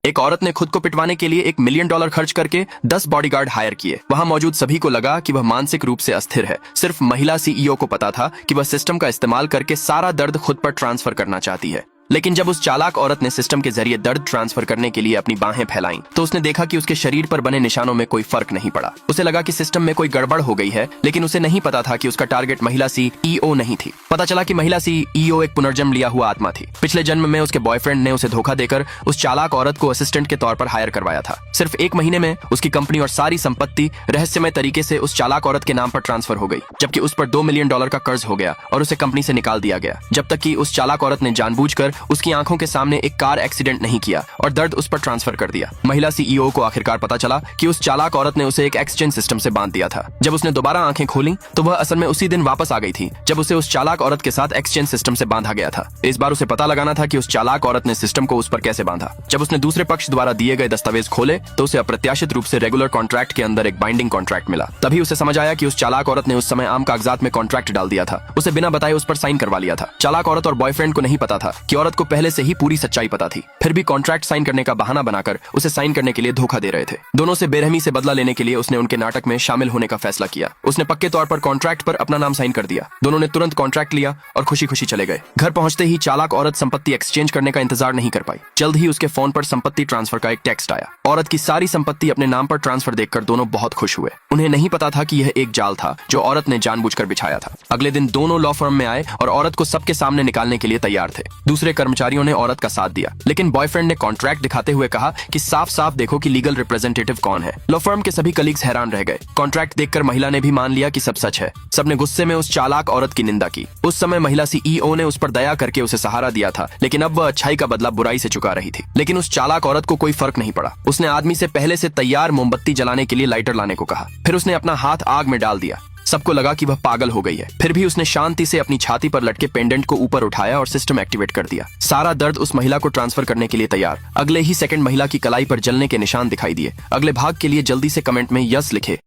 एक औरत ने खुद को पिटवाने के लिए $1 मिलियन खर्च करके 10 बॉडीगार्ड हायर किए। वहां मौजूद सभी को लगा कि वह मानसिक रूप से अस्थिर है। सिर्फ महिला सीईओ को पता था कि वह सिस्टम का इस्तेमाल करके सारा दर्द खुद पर ट्रांसफर करना चाहती है। लेकिन जब उस चालाक औरत ने सिस्टम के जरिए दर्द ट्रांसफर करने के लिए अपनी बाहें फैलाईं, तो उसने देखा कि उसके शरीर पर बने निशानों में कोई फर्क नहीं पड़ा। उसे लगा कि सिस्टम में कोई गड़बड़ हो गई है, लेकिन उसे नहीं पता था कि उसका टारगेट महिला सीईओ नहीं थी। पता चला कि महिला सीईओ एक पुनर्जन्म लिया हुआ आत्मा थी। पिछले जन्म में उसके बॉयफ्रेंड ने उसे धोखा देकर उस चालाक औरत को असिस्टेंट के तौर पर हायर करवाया था। सिर्फ 1 महीने में उसकी कंपनी और सारी संपत्ति रहस्यमय तरीके से उस चालाक औरत के नाम पर ट्रांसफर हो गई, जबकि उस पर $2 मिलियन का कर्ज हो गया और उसे कंपनी से निकाल दिया गया। जब तक कि उस चालाक औरत ने जानबूझकर उसकी आंखों के सामने एक कार एक्सीडेंट नहीं किया और दर्द उस पर ट्रांसफर कर दिया। महिला सीईओ को आखिरकार पता चला कि उस चालाक औरत ने उसे एक एक्सचेंज सिस्टम से बांध दिया था। जब उसने दोबारा आंखें खोली तो वह असल में उसी दिन वापस आ गई थी जब उसे उस चालाक औरत के साथ एक्सचेंज सिस्टम से बांधा गया था। इस बार उसे पता लगाना था कि उस चालाक औरत ने सिस्टम को उस पर कैसे बांधा। जब उसने दूसरे पक्ष द्वारा दिए गए दस्तावेज खोले तो उसे अप्रत्याशित रूप से रेगुलर कॉन्ट्रैक्ट के अंदर एक बाइंडिंग कॉन्ट्रैक्ट मिला। तभी उसे समझ आया कि उस चालाक औरत ने उस समय आम कागजात में कॉन्ट्रैक्ट डाल दिया था। उसे बिना बताए उस पर साइन करवा लिया था। चालाक औरत और बॉयफ्रेंड को नहीं पता था कि औरत को पहले से ही पूरी सच्चाई पता थी, फिर भी कॉन्ट्रैक्ट साइन करने का बहाना बनाकर उसे साइन करने के लिए धोखा दे रहे थे। दोनों से बेरहमी से बदला लेने के लिए उसने उनके नाटक में शामिल होने का फैसला किया। उसने पक्के तौर पर कॉन्ट्रैक्ट पर अपना नाम साइन कर दिया। दोनों ने तुरंत कॉन्ट्रैक्ट लिया और खुशी खुशी चले गए। घर पहुंचते ही चालाक औरत संपत्ति एक्सचेंज करने का इंतजार नहीं कर पाई। जल्द ही उसके फोन पर संपत्ति ट्रांसफर का एक टेक्स्ट आया। औरत की सारी संपत्ति अपने नाम पर ट्रांसफर देखकर दोनों बहुत खुश हुए। उन्हें नहीं पता था कि यह एक जाल था जो औरत ने जानबूझकर बिछाया था। अगले दिन दोनों लॉ फर्म में आए और औरत को सबके सामने निकालने के लिए तैयार थे। दूसरे कर्मचारियों ने औरत का साथ दिया, लेकिन बॉयफ्रेंड ने कॉन्ट्रैक्ट दिखाते हुए कहा कि साफ साफ देखो कि लीगल रिप्रेजेंटेटिव कौन है। लॉ फर्म के सभी कलीग्स हैरान रह गए। कॉन्ट्रैक्ट देखकर महिला ने भी मान लिया कि सब सच है। सबने गुस्से में उस चालाक औरत की निंदा की। उस समय महिला सीईओ ने उस पर दया करके उसे सहारा दिया था, लेकिन अब वह अच्छाई का बदला बुराई से चुका रही थी। लेकिन उस चालाक औरत को कोई फर्क नहीं पड़ा। उसने आदमी से पहले से तैयार मोमबत्ती जलाने के लिए लाइटर लाने को कहा। फिर उसने अपना हाथ आग में डाल दिया। सबको लगा कि वह पागल हो गई है। फिर भी उसने शांति से अपनी छाती पर लटके पेंडेंट को ऊपर उठाया और सिस्टम एक्टिवेट कर दिया। सारा दर्द उस महिला को ट्रांसफर करने के लिए तैयार। अगले ही सेकंड महिला की कलाई पर जलने के निशान दिखाई दिए। अगले भाग के लिए जल्दी से कमेंट में यस लिखे।